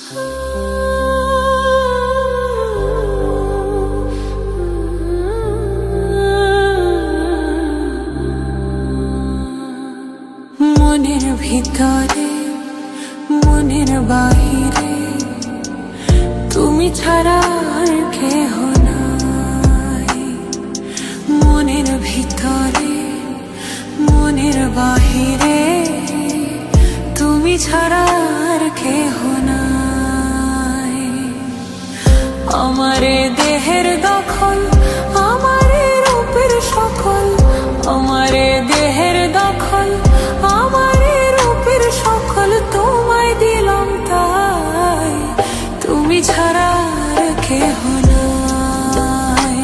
মনের ভিতরে মনের বাহিরে তুমি ছাড়া আর কেহ নাই। মনের ভিতরে মনের বাহিরে তুমি ছাড়া আর কেহ নাই। আমারে দেহের দখল আমারে রূপের সকল, আমারে দেহের দখল আমারে রূপের সকল তোমায় দিলাম তাই। তুমি ছাড়া আর কেহ নাই।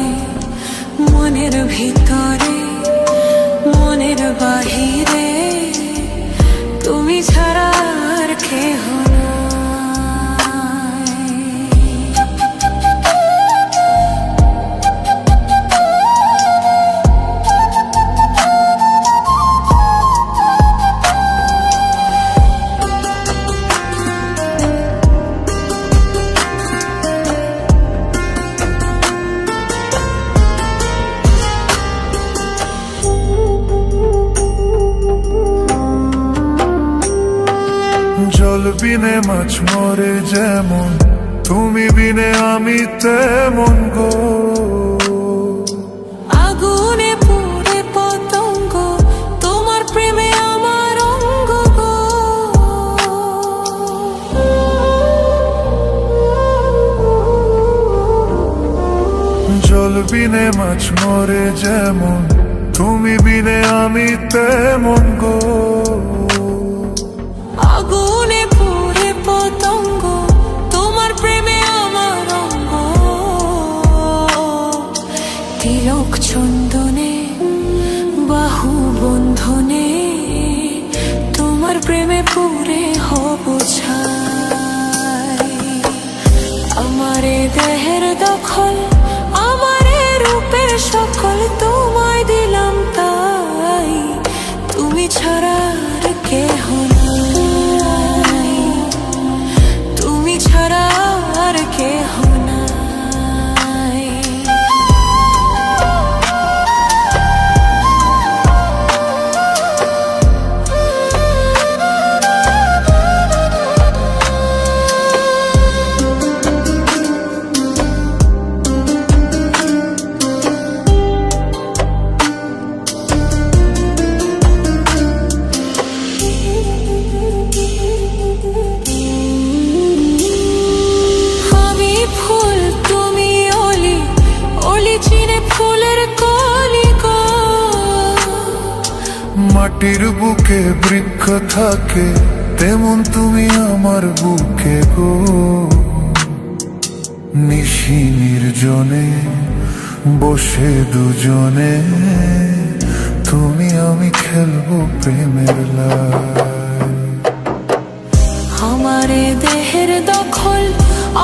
মনের ভিতরে মনের বাহিরে তুমি ছাড়া আর কেহ নাই। জল বিনে মাছ মরে যেমন, তুমি বিনে আমি তেমন গো। আগুনে পুড়ে পতঙ্গ তোমার প্রেমে আমার অঙ্গ গো। জল বিনে মাছ মরে যেমন, তুমি বিনে আমি তেমন গো। আগুনে পুড়ে পতঙ্গ তোমার প্রেমে আমার অঙ্গ। তিলক চন্দনে বাহু বন্ধনে তোমার প্রেমে পুরে হব ছাই। আমারে দেহের দখল আমারে রূপের সকল তোমায় দিলাম তাই। তুমি ছাড়া আর কেহ নাই। তুমি ছাড়া আর কেহ নাই। মাটির বুকে বৃক্ষ থাকে তেমন তুমি আমার বুকে গো। নিশি নির্জনে বসে দুজনে তুমি আমি খেলবো প্রেমের লাই। আমারে দেহের দখল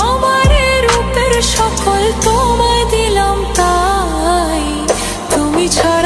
আমারে রূপের সকল তোমায় দিলাম তাই। তুমি ছাড়া